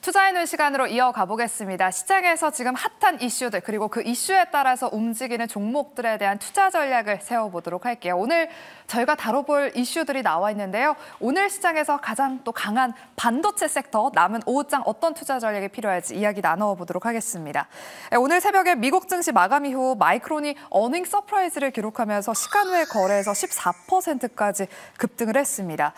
투자해놓은 시간으로 이어가 보겠습니다. 시장에서 지금 핫한 이슈들 그리고 그 이슈에 따라서 움직이는 종목들에 대한 투자 전략을 세워보도록 할게요. 오늘 저희가 다뤄볼 이슈들이 나와 있는데요. 오늘 시장에서 가장 또 강한 반도체 섹터 남은 오후장 어떤 투자 전략이 필요할지 이야기 나눠보도록 하겠습니다. 오늘 새벽에 미국 증시 마감 이후 마이크론이 어닝 서프라이즈를 기록하면서 시간 외 거래에서 14%까지 급등을 했습니다.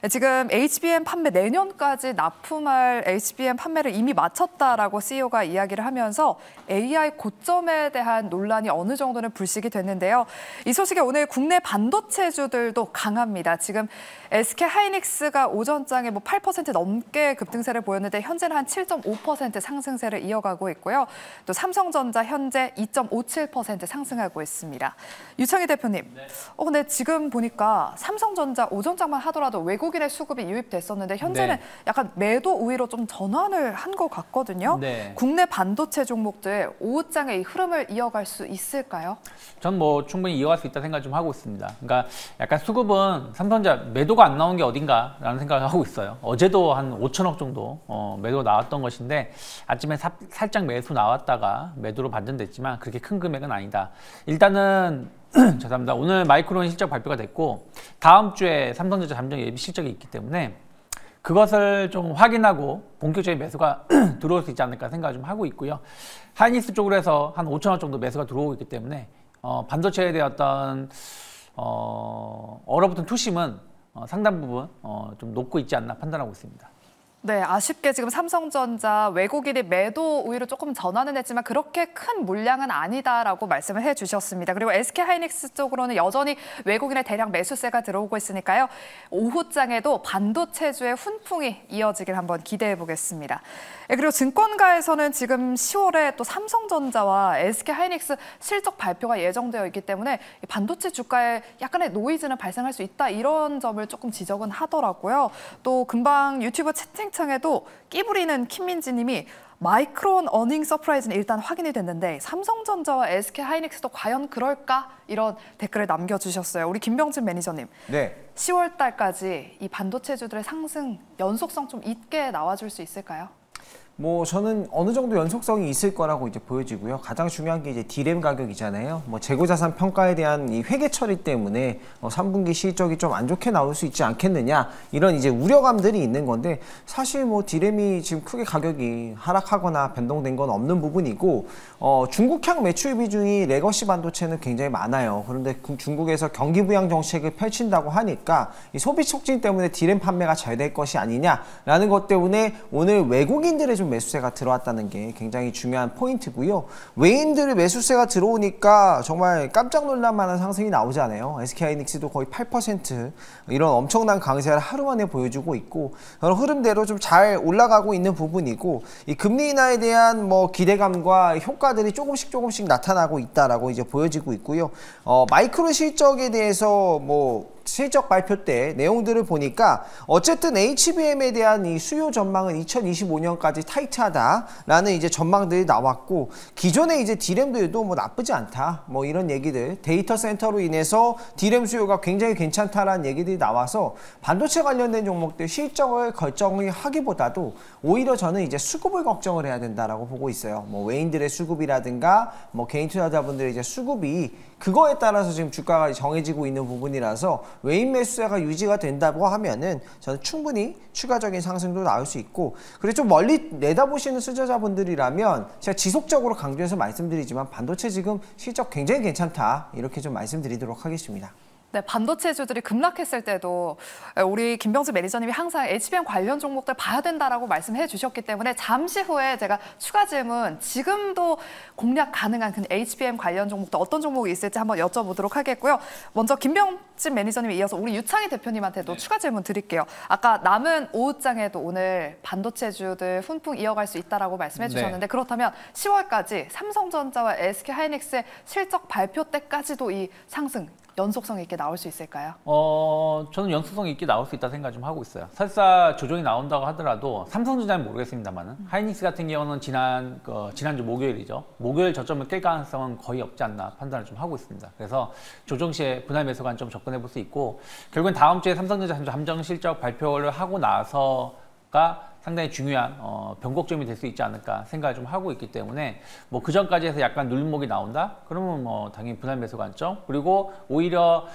지금 HBM 판매 내년까지 납품할 HBM 판매를 이미 마쳤다라고 CEO가 이야기를 하면서 AI 고점에 대한 논란이 어느 정도는 불식이 됐는데요. 이 소식에 오늘 국내 반도체주들도 강합니다. 지금 SK 하이닉스가 오전장에 8% 넘게 급등세를 보였는데 현재는 한 7.5% 상승세를 이어가고 있고요. 또 삼성전자 현재 2.57% 상승하고 있습니다. 유창희 대표님, 근데 지금 보니까 삼성전자 오전장만 하더라도 외국인의 수급이 유입됐었는데 현재는 약간 매도 우위로 좀 전환을 한 것 같거든요. 국내 반도체 종목들 오후장에 이 흐름을 이어갈 수 있을까요? 전 충분히 이어갈 수 있다 생각 좀 하고 있습니다. 그러니까 약간 수급은 삼성전자 매도가 안 나온 게 어딘가라는 생각을 하고 있어요. 어제도 한 5천억 정도 매도 나왔던 것인데 아침에 살짝 매수 나왔다가 매도로 반전됐지만 그렇게 큰 금액은 아니다. 일단은 죄송합니다. 오늘 마이크론 실적 발표가 됐고 다음 주에 삼성전자 잠정 예비 실적이 있기 때문에 그것을 좀 확인하고 본격적인 매수가 들어올 수 있지 않을까 생각을 좀 하고 있고요. 하이닉스 쪽으로 해서 한 5천억 정도 매수가 들어오고 있기 때문에 반도체에 대한 어떤 얼어붙은 투심은 상당 부분 좀 높고 있지 않나 판단하고 있습니다. 네, 아쉽게 지금 삼성전자 외국인이 매도 우위로 조금 전환은 했지만 그렇게 큰 물량은 아니다라고 말씀을 해주셨습니다. 그리고 SK 하이닉스 쪽으로는 여전히 외국인의 대량 매수세가 들어오고 있으니까요. 오후장에도 반도체주의 훈풍이 이어지길 한번 기대해 보겠습니다. 그리고 증권가에서는 지금 10월에 또 삼성전자와 SK 하이닉스 실적 발표가 예정되어 있기 때문에 반도체 주가에 약간의 노이즈는 발생할 수 있다 이런 점을 조금 지적은 하더라고요. 또 금방 유튜브 채팅창에도 끼부리는 김민지 님이 마이크론 어닝 서프라이즈는 일단 확인이 됐는데 삼성전자와 SK 하이닉스도 과연 그럴까? 이런 댓글을 남겨주셨어요. 우리 김병진 매니저님. 네. 10월 달까지 이 반도체주들의 상승 연속성 좀 있게 나와줄 수 있을까요? 저는 어느 정도 연속성이 있을 거라고 이제 보여지고요. 가장 중요한 게 이제 디램 가격이잖아요. 재고자산 평가에 대한 이 회계 처리 때문에 3분기 실적이 좀 안 좋게 나올 수 있지 않겠느냐 이런 이제 우려감들이 있는 건데 사실 디램이 지금 크게 가격이 하락하거나 변동된 건 없는 부분이고 중국향 매출 비중이 레거시 반도체는 굉장히 많아요. 그런데 중국에서 경기 부양 정책을 펼친다고 하니까 이 소비 촉진 때문에 디램 판매가 잘 될 것이 아니냐라는 것 때문에 오늘 외국인들의 좀 매수세가 들어왔다는 게 굉장히 중요한 포인트고요. 외인들의 매수세가 들어오니까 정말 깜짝 놀랄 만한 상승이 나오잖아요. SK하이닉스도 거의 8% 이런 엄청난 강세를 하루 만에 보여주고 있고 그런 흐름대로 좀 잘 올라가고 있는 부분이고 이 금리 인하에 대한 기대감과 효과들이 조금씩 나타나고 있다라고 이제 보여지고 있고요. 마이크론 실적에 대해서 실적 발표 때 내용들을 보니까 어쨌든 HBM에 대한 이 수요 전망은 2025년까지 타이트하다라는 이제 전망들이 나왔고 기존의 이제 디램들도 나쁘지 않다 이런 얘기들 데이터 센터로 인해서 디램 수요가 굉장히 괜찮다라는 얘기들이 나와서 반도체 관련된 종목들 실적을 결정을 하기보다도 오히려 저는 이제 수급을 걱정을 해야 된다라고 보고 있어요. 외인들의 수급이라든가 개인 투자자분들의 이제 수급이 그거에 따라서 지금 주가가 정해지고 있는 부분이라서 외인 매수세가 유지가 된다고 하면은 저는 충분히 추가적인 상승도 나올 수 있고 그리고 좀 멀리 내다보시는 투자자분들이라면 제가 지속적으로 강조해서 말씀드리지만 반도체 지금 실적 굉장히 괜찮다 이렇게 좀 말씀드리도록 하겠습니다. 네, 반도체주들이 급락했을 때도 우리 김병진 매니저님이 항상 HBM 관련 종목들 봐야 된다라고 말씀해 주셨기 때문에 잠시 후에 제가 추가 질문 지금도 공략 가능한 그 HBM 관련 종목들 어떤 종목이 있을지 한번 여쭤보도록 하겠고요. 먼저 김병진 매니저님에 이어서 우리 유창희 대표님한테도 추가 질문 드릴게요. 아까 남은 오후장에도 오늘 반도체주들 훈풍 이어갈 수 있다라고 말씀해 주셨는데 그렇다면 10월까지 삼성전자와 SK 하이닉스의 실적 발표 때까지도 이 상승 연속성 있게 나올 수 있을까요? 저는 연속성 있게 나올 수 있다 생각 좀 하고 있어요. 설사 조정이 나온다고 하더라도 삼성전자는 모르겠습니다만은 하이닉스 같은 경우는 지난주 목요일이죠. 목요일 저점을 깰 가능성은 거의 없지 않나 판단을 좀 하고 있습니다. 그래서 조정 시에 분할 매수 관점 접근해 볼 수 있고 결국엔 다음 주에 삼성전자 잠정 실적 발표를 하고 나서가 상당히 중요한 변곡점이 될 수 있지 않을까 생각을 좀 하고 있기 때문에 뭐 그 전까지 해서 약간 눌림목이 나온다? 그러면 뭐 당연히 분할 매수 관점. 그리고 오히려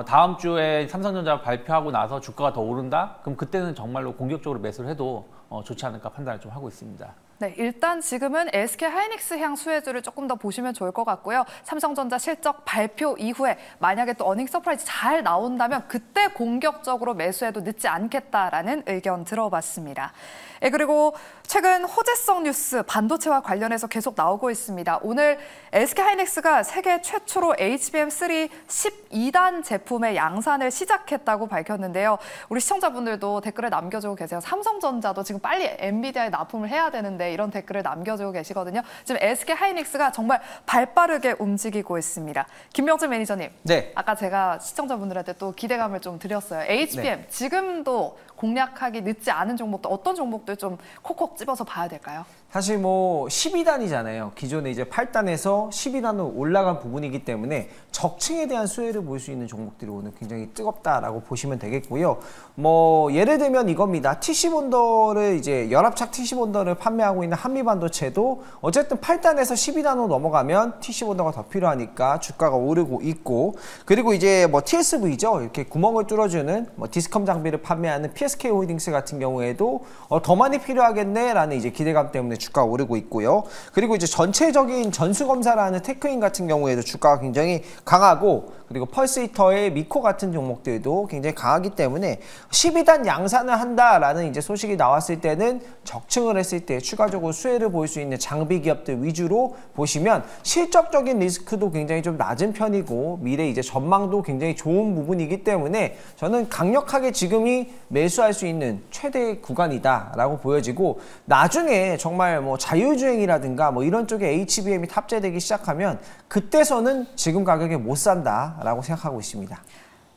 다음 주에 삼성전자 발표하고 나서 주가가 더 오른다? 그럼 그때는 정말로 공격적으로 매수를 해도 좋지 않을까 판단을 좀 하고 있습니다. 네, 일단 지금은 SK 하이닉스향 수혜주를 조금 더 보시면 좋을 것 같고요. 삼성전자 실적 발표 이후에 만약에 또 어닝 서프라이즈 잘 나온다면 그때 공격적으로 매수해도 늦지 않겠다라는 의견 들어봤습니다. 네, 그리고 최근 호재성 뉴스 반도체와 관련해서 계속 나오고 있습니다. 오늘 SK 하이닉스가 세계 최초로 HBM3 12단 제품의 양산을 시작했다고 밝혔는데요. 우리 시청자분들도 댓글을 남겨주고 계세요. 삼성전자도 지금 빨리 엔비디아에 납품을 해야 되는데 이런 댓글을 남겨주고 계시거든요. 지금 SK 하이닉스가 정말 발빠르게 움직이고 있습니다. 김명진 매니저님, 네. 아까 제가 시청자분들한테 또 기대감을 좀 드렸어요. HBM 네. 지금도 공략하기 늦지 않은 종목도 어떤 종목들 좀 콕콕 집어서 봐야 될까요? 사실 뭐 12단이잖아요. 기존에 이제 8단에서 12단으로 올라간 부분이기 때문에 적층에 대한 수혜를 볼 수 있는 종목들이 오늘 굉장히 뜨겁다라고 보시면 되겠고요. 뭐 예를 들면 이겁니다. TC본더를 이제 연합착 TC본더를 판매하고 있는 한미반도체도 어쨌든 8단에서 12단으로 넘어가면 TC본더가 더 필요하니까 주가가 오르고 있고, 그리고 이제 뭐 TSV죠. 이렇게 구멍을 뚫어주는 뭐 디스컴 장비를 판매하는 PSK홀딩스 같은 경우에도 더 많이 필요하겠네라는 이제 기대감 때문에 주가가 오르고 있고요. 그리고 이제 전체적인 전수검사라는 테크인 같은 경우에도 주가가 굉장히 강하고, 그리고 펄스히터의 미코 같은 종목들도 굉장히 강하기 때문에 12단 양산을 한다라는 이제 소식이 나왔을 때는 적층을 했을 때 추가적으로 수혜를 볼 수 있는 장비 기업들 위주로 보시면 실적적인 리스크도 굉장히 좀 낮은 편이고 미래 이제 전망도 굉장히 좋은 부분이기 때문에 저는 강력하게 지금이 매수할 수 있는 최대 구간이다라고 보여지고, 나중에 정말 뭐 자율주행이라든가 뭐 이런 쪽에 HBM이 탑재되기 시작하면 그때서는 지금 가격에 못 산다라고 생각하고 있습니다.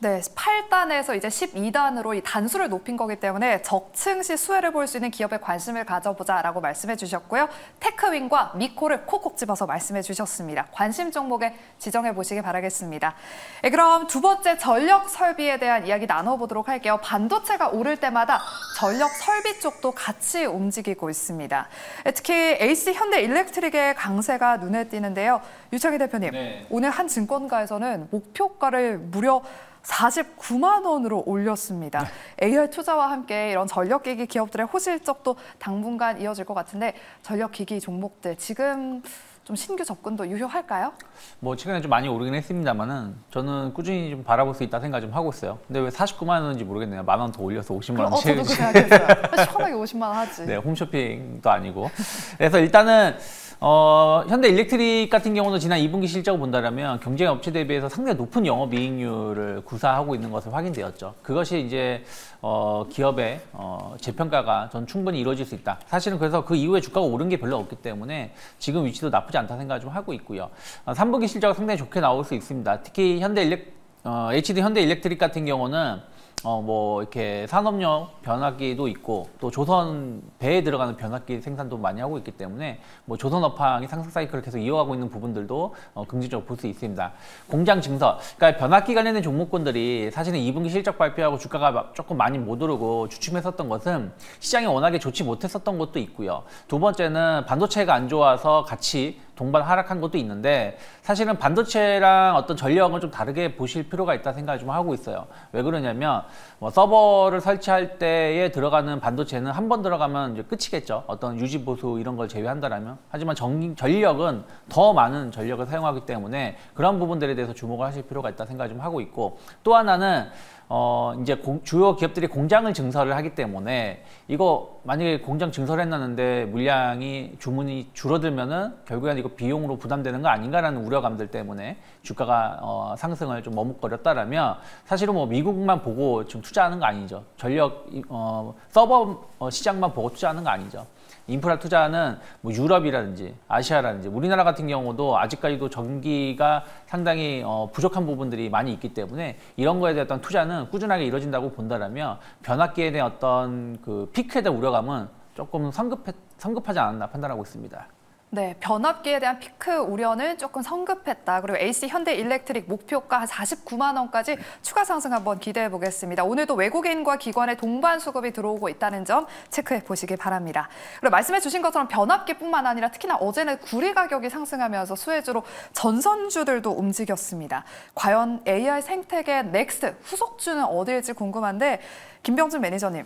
네, 8단에서 이제 12단으로 이 단수를 높인 거기 때문에 적층 시 수혜를 볼 수 있는 기업에 관심을 가져보자라고 말씀해 주셨고요. 테크윈과 미코를 콕콕 집어서 말씀해 주셨습니다. 관심 종목에 지정해 보시기 바라겠습니다. 네, 그럼 두 번째 전력 설비에 대한 이야기 나눠보도록 할게요. 반도체가 오를 때마다 전력 설비 쪽도 같이 움직이고 있습니다. 네, 특히 AC 현대일렉트릭의 강세가 눈에 띄는데요. 유창희 대표님, 네. 오늘 한 증권가에서는 목표가를 무려 49만 원으로 올렸습니다. AR 투자와 함께 이런 전력기기 기업들의 호실적도 당분간 이어질 것 같은데 전력기기 종목들 지금 좀 신규 접근도 유효할까요? 뭐 최근에 좀 많이 오르긴 했습니다만은 저는 꾸준히 좀 바라볼 수 있다 생각 좀 하고 있어요. 근데 왜 49만 원인지 모르겠네요. 만 원 더 올려서 50만 원 저도 그 생각했어요. 시원하게 50만 원 하지. 네, 홈쇼핑도 아니고. 그래서 일단은 현대일렉트릭 같은 경우는 지난 2분기 실적을 본다면 경쟁 업체 대비해서 상당히 높은 영업이익률을 구사하고 있는 것을 확인되었죠. 그것이 이제 기업의 재평가가 전 충분히 이루어질 수 있다. 사실은 그래서 그 이후에 주가가 오른 게 별로 없기 때문에 지금 위치도 나쁘지 않다 생각을 좀 하고 있고요. 3분기 실적이 상당히 좋게 나올 수 있습니다. 특히 HD 현대일렉트릭 같은 경우는 뭐 이렇게 산업용 변압기도 있고 또 조선 배에 들어가는 변압기 생산도 많이 하고 있기 때문에 뭐 조선 업황이 상승 사이클을 계속 이어가고 있는 부분들도 긍정적으로 볼 수 있습니다. 공장 증설, 그러니까 변압기 관련된 종목군들이 사실은 2분기 실적 발표하고 주가가 조금 많이 못 오르고 주춤했었던 것은 시장이 워낙에 좋지 못했었던 것도 있고요. 두 번째는 반도체가 안 좋아서 같이 동반 하락한 것도 있는데, 사실은 반도체랑 어떤 전력은 좀 다르게 보실 필요가 있다 생각을 좀 하고 있어요. 왜 그러냐면 뭐 서버를 설치할 때에 들어가는 반도체는 한 번 들어가면 이제 끝이겠죠. 어떤 유지 보수 이런 걸 제외한다라면. 하지만 전력은 더 많은 전력을 사용하기 때문에 그런 부분들에 대해서 주목을 하실 필요가 있다 생각을 좀 하고 있고, 또 하나는 이제 주요 기업들이 공장을 증설을 하기 때문에 이거 만약에 공장 증설을 해놨는데 물량이 주문이 줄어들면은 결국엔 이거 비용으로 부담되는 거 아닌가라는 우려감들 때문에 주가가 상승을 좀 머뭇거렸다라면 사실은 뭐 미국만 보고 지금 투자하는 거 아니죠. 전력 서버 시장만 보고 투자하는 거 아니죠. 인프라 투자는 뭐 유럽이라든지 아시아라든지 우리나라 같은 경우도 아직까지도 전기가 상당히 부족한 부분들이 많이 있기 때문에 이런 거에 대한 어떤 투자는 꾸준하게 이루어진다고 본다라면 변압기에 대한 어떤 그 피크에 대한 우려감은 조금 성급하지 않았나 판단하고 있습니다. 네, 변압기에 대한 피크 우려는 조금 성급했다. 그리고 AC 현대일렉트릭 목표가 한 49만 원까지 추가 상승 한번 기대해 보겠습니다. 오늘도 외국인과 기관의 동반 수급이 들어오고 있다는 점 체크해 보시기 바랍니다. 그리고 말씀해 주신 것처럼 변압기뿐만 아니라 특히나 어제는 구리 가격이 상승하면서 수혜주로 전선주들도 움직였습니다. 과연 AI 생태계 넥스트 후속주는 어디일지 궁금한데 김병준 매니저님,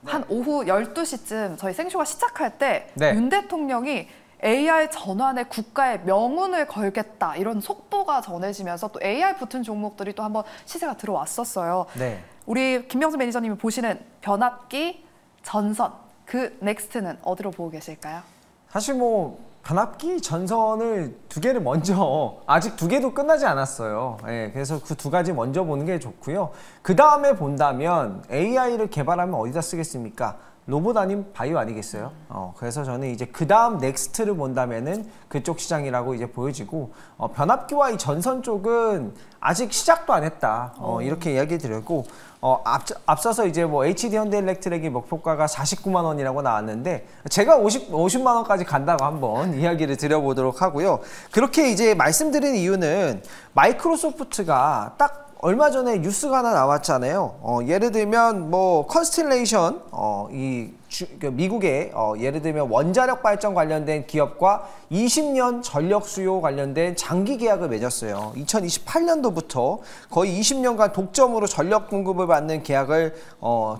한 오후 12시쯤 저희 생쇼가 시작할 때 윤 대통령이 AI 전환에 국가의 명운을 걸겠다 이런 속보가 전해지면서 또 AI 붙은 종목들이 또 한번 시세가 들어왔었어요. 네. 우리 김병준 매니저님이 보시는 변압기, 전선, 그 넥스트는 어디로 보고 계실까요? 사실 뭐 변압기, 전선을 두 개를 먼저 아직 두 개도 끝나지 않았어요. 예, 그래서 그 두 가지 먼저 보는 게 좋고요. 그 다음에 본다면 AI를 개발하면 어디다 쓰겠습니까? 로봇 아닌 바이오 아니겠어요? 그래서 저는 이제 그 다음 넥스트를 본다면은 그쪽 시장이라고 이제 보여지고, 변압기와 이 전선 쪽은 아직 시작도 안 했다. 이렇게 이야기 드렸고, 앞서서 이제 뭐 HD 현대일렉트릭의 목표가가 49만 원이라고 나왔는데, 제가 50만 원까지 간다고 한번 이야기를 드려보도록 하고요. 그렇게 이제 말씀드린 이유는 마이크로소프트가 딱 얼마 전에 뉴스가 하나 나왔잖아요. 예를 들면 뭐 컨스텔레이션, 미국의 예를 들면 원자력 발전 관련된 기업과 20년 전력 수요 관련된 장기 계약을 맺었어요. 2028년도부터 거의 20년간 독점으로 전력 공급을 받는 계약을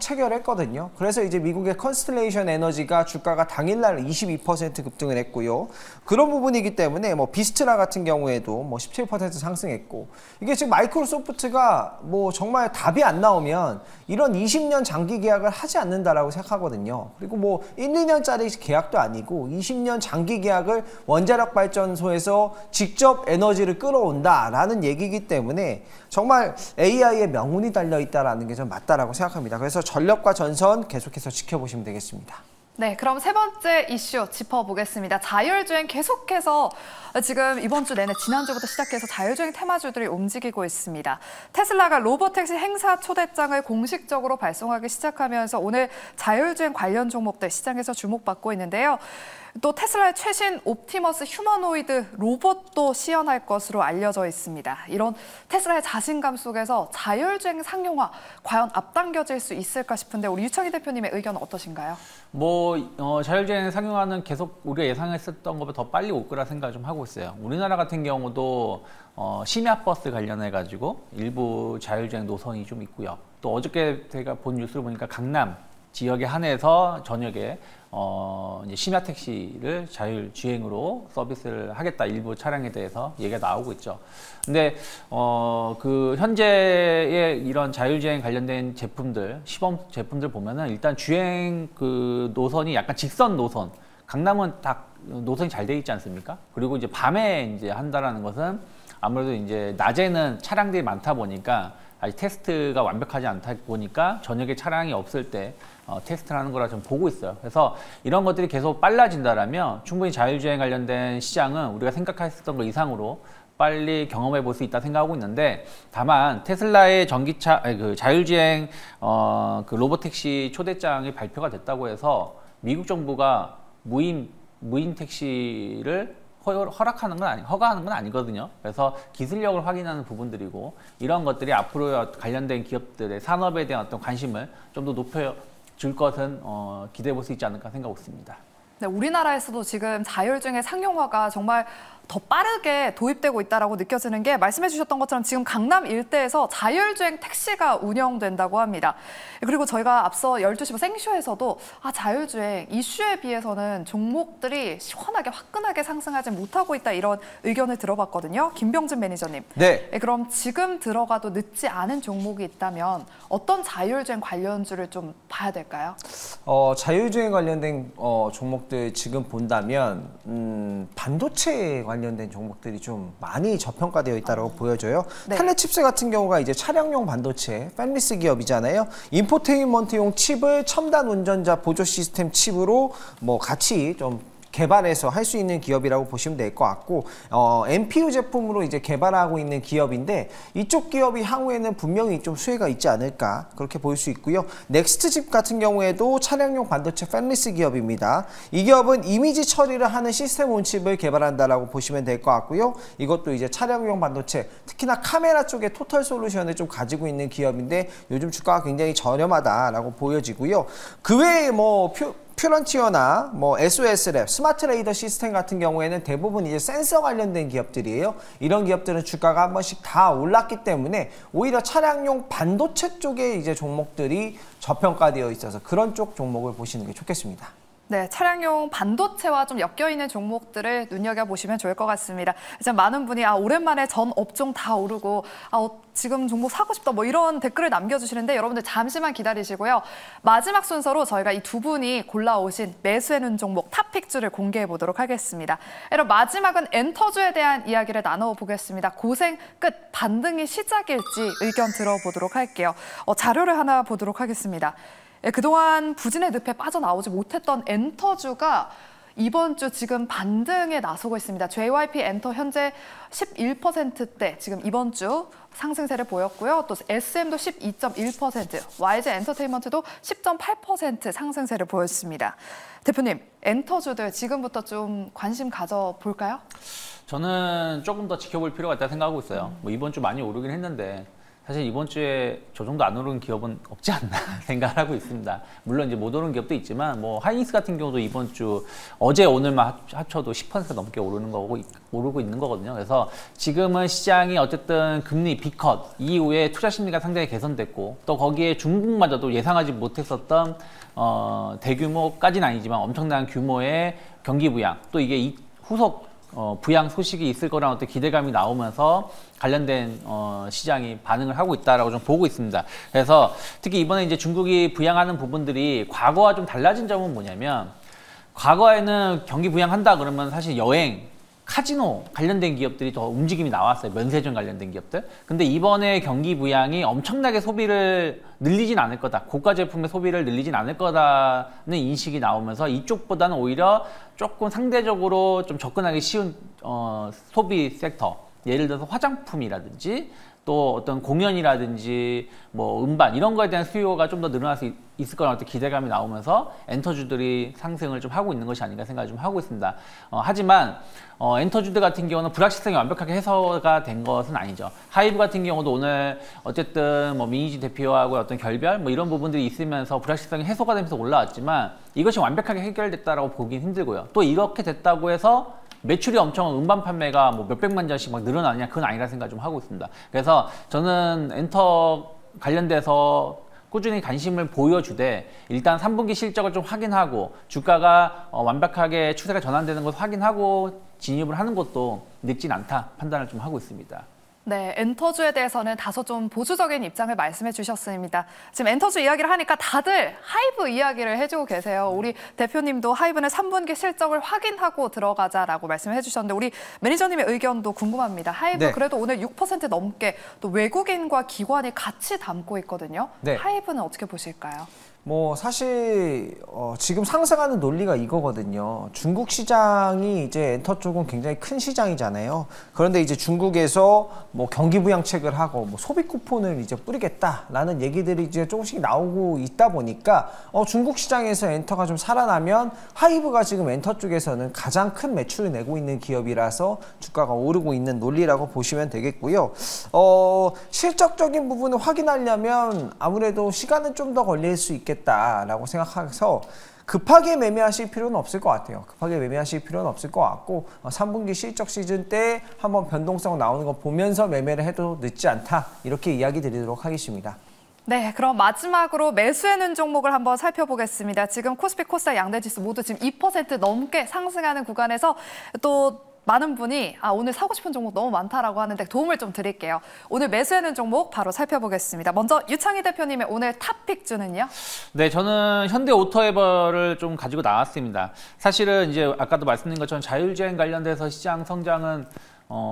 체결했거든요. 그래서 이제 미국의 컨스텔레이션 에너지가 주가가 당일날 22% 급등을 했고요. 그런 부분이기 때문에 뭐 비스트라 같은 경우에도 뭐 17% 상승했고, 이게 지금 마이크로소프트가 뭐 정말 답이 안 나오면 이런 20년 장기 계약을 하지 않는다라고 생각하거든요. 그리고 뭐 1, 2년짜리 계약도 아니고 20년 장기 계약을 원자력 발전소에서 직접 에너지를 끌어온다라는 얘기이기 때문에 정말 AI의 명운이 달려있다라는 게 좀 맞다라고 생각합니다. 그래서 전력과 전선 계속해서 지켜보시면 되겠습니다. 네, 그럼 세 번째 이슈 짚어보겠습니다. 자율주행 계속해서 지금 이번 주 내내 지난주부터 시작해서 자율주행 테마주들이 움직이고 있습니다. 테슬라가 로보택시 행사 초대장을 공식적으로 발송하기 시작하면서 오늘 자율주행 관련 종목들 시장에서 주목받고 있는데요. 또 테슬라의 최신 옵티머스 휴머노이드 로봇도 시연할 것으로 알려져 있습니다. 이런 테슬라의 자신감 속에서 자율주행 상용화 과연 앞당겨질 수 있을까 싶은데 우리 유창희 대표님의 의견은 어떠신가요? 자율주행 상용화는 계속 우리가 예상했었던 것보다 더 빨리 올 거라 생각을 좀 하고 있어요. 우리나라 같은 경우도 심야버스 관련해가지고 일부 자율주행 노선이 좀 있고요. 또 어저께 제가 본 뉴스를 보니까 강남 지역에 한해서 저녁에 이제 심야 택시를 자율주행으로 서비스를 하겠다, 일부 차량에 대해서 얘기가 나오고 있죠. 근데 그 현재의 이런 자율주행 관련된 제품들, 시범 제품들 보면은 일단 주행 그 노선이 약간 직선 노선, 강남은 딱 노선이 잘 돼 있지 않습니까? 그리고 이제 밤에 이제 한다라는 것은 아무래도 이제 낮에는 차량들이 많다 보니까 아직 테스트가 완벽하지 않다 보니까 저녁에 차량이 없을 때 테스트를 하는 거라 좀 보고 있어요. 그래서 이런 것들이 계속 빨라진다라면 충분히 자율주행 관련된 시장은 우리가 생각했었던 것 이상으로 빨리 경험해 볼 수 있다 생각하고 있는데, 다만 테슬라의 그 자율주행 그 로보택시 초대장이 발표가 됐다고 해서 미국 정부가 무인 택시를 허가하는 건 아니거든요. 그래서 기술력을 확인하는 부분들이고, 이런 것들이 앞으로 관련된 기업들의 산업에 대한 어떤 관심을 좀 더 높여줄 것은 기대해 볼 수 있지 않을까 생각하고 있습니다. 네, 우리나라에서도 지금 자율주행의 상용화가 정말 더 빠르게 도입되고 있다고 느껴지는 게 말씀해 주셨던 것처럼 지금 강남 일대에서 자율주행 택시가 운영된다고 합니다. 그리고 저희가 앞서 12시 생쇼에서도 자율주행 이슈에 비해서는 종목들이 시원하게 화끈하게 상승하지 못하고 있다, 이런 의견을 들어봤거든요. 김병준 매니저님. 네. 그럼 지금 들어가도 늦지 않은 종목이 있다면 어떤 자율주행 관련주를 좀 봐야 될까요? 자율주행 관련된 종목들 지금 본다면 반도체 관련된 종목들이 좀 많이 저평가되어 있다고 보여져요. 네. 텔레칩스 같은 경우가 이제 차량용 반도체 팹리스 기업이잖아요. 인포테인먼트용 칩을 첨단 운전자 보조 시스템 칩으로 뭐 같이 좀 개발해서 할 수 있는 기업이라고 보시면 될 것 같고, NPU 제품으로 이제 개발하고 있는 기업인데 이쪽 기업이 향후에는 분명히 좀 수혜가 있지 않을까 그렇게 볼 수 있고요. 넥스트집 같은 경우에도 차량용 반도체 팹리스 기업입니다. 이 기업은 이미지 처리를 하는 시스템 온칩을 개발한다라고 보시면 될 것 같고요. 이것도 이제 차량용 반도체, 특히나 카메라 쪽에 토탈 솔루션을 좀 가지고 있는 기업인데 요즘 주가가 굉장히 저렴하다라고 보여지고요. 그 외에 뭐 퓨런티어나 뭐 SOS랩, 스마트 레이더 시스템 같은 경우에는 대부분 이제 센서 관련된 기업들이에요. 이런 기업들은 주가가 한 번씩 다 올랐기 때문에 오히려 차량용 반도체 쪽에 이제 종목들이 저평가되어 있어서 그런 쪽 종목을 보시는 게 좋겠습니다. 네, 차량용 반도체와 좀 엮여있는 종목들을 눈여겨보시면 좋을 것 같습니다. 이제 많은 분이 오랜만에 전 업종 다 오르고 지금 종목 사고 싶다 뭐 이런 댓글을 남겨주시는데 여러분들 잠시만 기다리시고요. 마지막 순서로 저희가 이 두 분이 골라오신 매수해놓은 종목 탑픽주를 공개해 보도록 하겠습니다. 그럼 마지막은 엔터주에 대한 이야기를 나눠보겠습니다. 고생 끝 반등이 시작일지 의견 들어보도록 할게요. 자료를 하나 보도록 하겠습니다. 그동안 부진의 늪에 빠져나오지 못했던 엔터주가 이번 주 지금 반등에 나서고 있습니다. JYP 엔터 현재 11%대 지금 이번 주 상승세를 보였고요. 또 SM도 12.1%, YG 엔터테인먼트도 10.8% 상승세를 보였습니다. 대표님, 엔터주들 지금부터 좀 관심 가져볼까요? 저는 조금 더 지켜볼 필요가 있다고 생각하고 있어요. 뭐 이번 주 많이 오르긴 했는데 사실 이번 주에 저 정도 안 오른 기업은 없지 않나 생각을 하고 있습니다. 물론 이제 못 오른 기업도 있지만 뭐 하이닉스 같은 경우도 이번 주 어제 오늘만 합쳐도 10% 넘게 오르고 있는 거거든요. 그래서 지금은 시장이 어쨌든 금리 B컷 이후에 투자 심리가 상당히 개선됐고 또 거기에 중국마저도 예상하지 못했었던 대규모까지는 아니지만 엄청난 규모의 경기 부양 또 이게 후속 부양 소식이 있을 거라는 어떤 기대감이 나오면서 관련된 시장이 반응을 하고 있다라고 좀 보고 있습니다. 그래서 특히 이번에 이제 중국이 부양하는 부분들이 과거와 좀 달라진 점은 뭐냐면 과거에는 경기 부양한다 그러면 사실 여행, 카지노 관련된 기업들이 더 움직임이 나왔어요. 면세점 관련된 기업들. 근데 이번에 경기 부양이 엄청나게 소비를 늘리진 않을 거다. 고가 제품의 소비를 늘리진 않을 거다는 인식이 나오면서 이쪽보다는 오히려 조금 상대적으로 좀 접근하기 쉬운 소비 섹터. 예를 들어서 화장품이라든지 또 어떤 공연이라든지 뭐 음반 이런 거에 대한 수요가 좀 더 늘어날 수 있을 거라는 어떤 기대감이 나오면서 엔터주들이 상승을 좀 하고 있는 것이 아닌가 생각을 좀 하고 있습니다. 하지만 엔터주들 같은 경우는 불확실성이 완벽하게 해소가 된 것은 아니죠. 하이브 같은 경우도 오늘 어쨌든 뭐 민희지 대표하고 어떤 결별 뭐 이런 부분들이 있으면서 불확실성이 해소가 되면서 올라왔지만 이것이 완벽하게 해결됐다라고 보긴 힘들고요. 또 이렇게 됐다고 해서 매출이 엄청 음반 판매가 뭐 몇백만 잔씩 막 늘어나냐 그건 아니라 생각 좀 하고 있습니다. 그래서 저는 엔터 관련돼서 꾸준히 관심을 보여주되 일단 3분기 실적을 좀 확인하고 주가가 완벽하게 추세가 전환되는 것을 확인하고 진입을 하는 것도 늦진 않다 판단을 좀 하고 있습니다. 네, 엔터주에 대해서는 다소 좀 보수적인 입장을 말씀해 주셨습니다. 지금 엔터주 이야기를 하니까 다들 하이브 이야기를 해주고 계세요. 우리 대표님도 하이브는 3분기 실적을 확인하고 들어가자라고 말씀해 주셨는데 우리 매니저님의 의견도 궁금합니다. 하이브 네. 그래도 오늘 6% 넘게 또 외국인과 기관이 같이 담고 있거든요. 네. 하이브는 어떻게 보실까요? 뭐 사실 지금 상승하는 논리가 이거거든요. 중국 시장이 이제 엔터 쪽은 굉장히 큰 시장이잖아요. 그런데 이제 중국에서 뭐 경기 부양책을 하고 뭐 소비 쿠폰을 이제 뿌리겠다라는 얘기들이 이제 조금씩 나오고 있다 보니까 중국 시장에서 엔터가 좀 살아나면 하이브가 지금 엔터 쪽에서는 가장 큰 매출을 내고 있는 기업이라서 주가가 오르고 있는 논리라고 보시면 되겠고요. 실적적인 부분을 확인하려면 아무래도 시간은 좀 더 걸릴 수 있겠다라고 생각해서 급하게 매매하실 필요는 없을 것 같아요. 급하게 매매하실 필요는 없을 것 같고 3분기 실적 시즌 때 한번 변동성 나오는 거 보면서 매매를 해도 늦지 않다. 이렇게 이야기 드리도록 하겠습니다. 네, 그럼 마지막으로 매수해놓은 종목을 한번 살펴보겠습니다. 지금 코스피, 코스닥 양대지수 모두 지금 2% 넘게 상승하는 구간에서 또 많은 분이 오늘 사고 싶은 종목 너무 많다라고 하는데 도움을 좀 드릴게요. 오늘 매수해놓은 종목 바로 살펴보겠습니다. 먼저 유창희 대표님의 오늘 탑픽주는요? 네, 저는 현대오토에버를 좀 가지고 나왔습니다. 사실은 이제 아까도 말씀드린 것처럼 자율주행 관련돼서 시장 성장은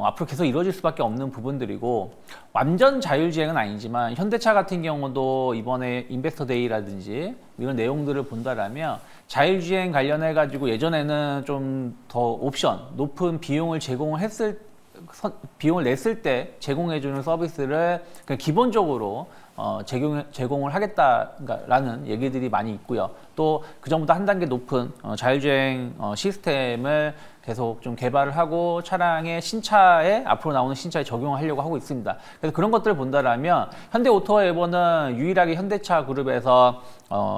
앞으로 계속 이루어질 수밖에 없는 부분들이고 완전 자율주행은 아니지만 현대차 같은 경우도 이번에 인베스터 데이라든지 이런 내용들을 본다라면 자율주행 관련해 가지고 예전에는 좀 더 옵션 높은 비용을 비용을 냈을 때 제공해주는 서비스를 그냥 기본적으로 제공을 하겠다라는 얘기들이 많이 있고요. 또 그전보다 한 단계 높은 자율주행 시스템을 계속 좀 개발을 하고 차량의 신차에 앞으로 나오는 신차에 적용을 하려고 하고 있습니다. 그래서 그런 것들을 본다라면 현대오토에버는 유일하게 현대차 그룹에서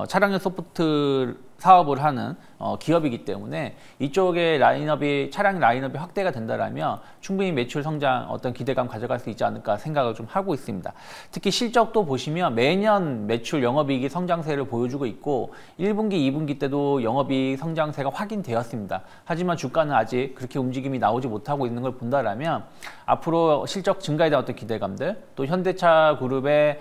차량용 소프트 사업을 하는 기업이기 때문에 이쪽의 차량 라인업이 확대가 된다라면 충분히 매출 성장 어떤 기대감 가져갈 수 있지 않을까 생각을 좀 하고 있습니다. 특히 실적도 보시면 매년 매출 영업이익이 성장세를 보여주고 있고 1분기, 2분기 때도 영업이익 성장세가 확인되었습니다. 하지만 주가는 아직 그렇게 움직임이 나오지 못하고 있는 걸 본다라면 앞으로 실적 증가에 대한 어떤 기대감들 또 현대차 그룹의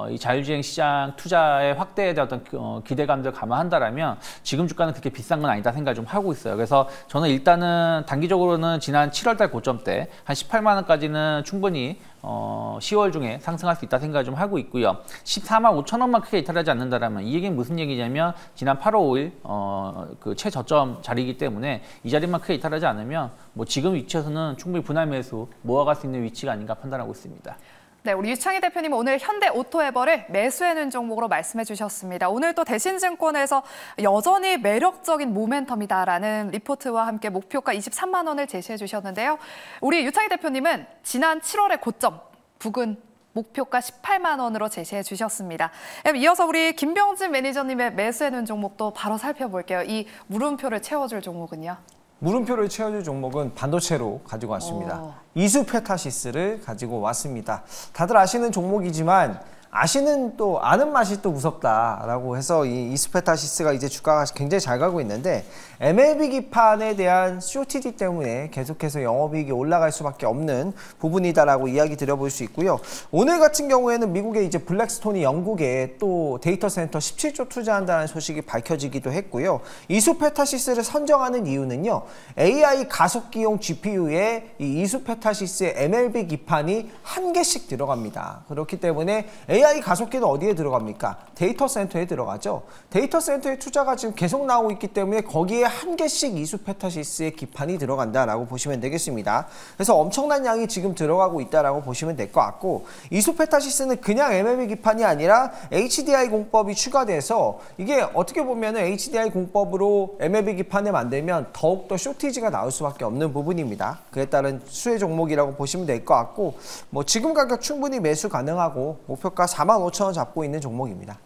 이 자율주행 시장 투자의 확대에 대한 어떤 기대감들 감안한다라면 지금 주가는 그렇게 비싼 건 아니다 생각을 좀 하고 있어요. 그래서 저는 일단은 단기적으로는 지난 7월달 고점 때 한 18만 원까지는 충분히 10월 중에 상승할 수 있다 생각을 좀 하고 있고요. 14만 5천 원만 크게 이탈하지 않는다라면 이 얘기는 무슨 얘기냐면 지난 8월 5일 그 최저점 자리이기 때문에 이 자리만 크게 이탈하지 않으면 뭐 지금 위치에서는 충분히 분할 매수 모아갈 수 있는 위치가 아닌가 판단하고 있습니다. 네, 우리 유창희 대표님 오늘 현대오토에버를 매수해놓은 종목으로 말씀해 주셨습니다. 오늘 또 대신증권에서 여전히 매력적인 모멘텀이다라는 리포트와 함께 목표가 23만 원을 제시해 주셨는데요. 우리 유창희 대표님은 지난 7월의 고점 부근 목표가 18만 원으로 제시해 주셨습니다. 이어서 우리 김병진 매니저님의 매수해놓은 종목도 바로 살펴볼게요. 이 물음표를 채워줄 종목은요? 물음표를 채워줄 종목은 반도체로 가지고 왔습니다. 이수페타시스를 가지고 왔습니다. 다들 아시는 종목이지만 아는 맛이 또 무섭다라고 해서 이 이수페타시스가 이제 주가가 굉장히 잘 가고 있는데 MLB 기판에 대한 COTD 때문에 계속해서 영업이익이 올라갈 수밖에 없는 부분이다라고 이야기 드려볼 수 있고요. 오늘 같은 경우에는 미국의 이제 블랙스톤이 영국에 또 데이터 센터 17조 투자한다는 소식이 밝혀지기도 했고요. 이수페타시스를 선정하는 이유는요. AI 가속기용 GPU에 이 이수페타시스의 MLB 기판이 한 개씩 들어갑니다. 그렇기 때문에 AI 가속기는 어디에 들어갑니까? 데이터 센터에 들어가죠. 데이터 센터의 투자가 지금 계속 나오고 있기 때문에 거기에 한 개씩 이수페타시스의 기판이 들어간다라고 보시면 되겠습니다. 그래서 엄청난 양이 지금 들어가고 있다라고 보시면 될 것 같고 이수페타시스는 그냥 MLB 기판이 아니라 HDI 공법이 추가돼서 이게 어떻게 보면 HDI 공법으로 MLB 기판을 만들면 더욱더 쇼티지가 나올 수밖에 없는 부분입니다. 그에 따른 수혜 종목이라고 보시면 될 것 같고 뭐 지금 가격 충분히 매수 가능하고 목표가 45,000원 잡고 있는 종목입니다.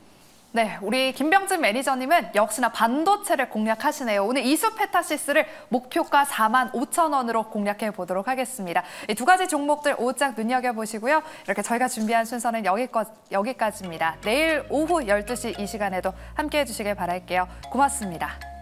네, 우리 김병진 매니저님은 역시나 반도체를 공략하시네요. 오늘 이수페타시스를 목표가 45,000원으로 공략해 보도록 하겠습니다. 이 두 가지 종목들 오짝 눈여겨보시고요. 이렇게 저희가 준비한 순서는 여기까지입니다. 내일 오후 12시 이 시간에도 함께해 주시길 바랄게요. 고맙습니다.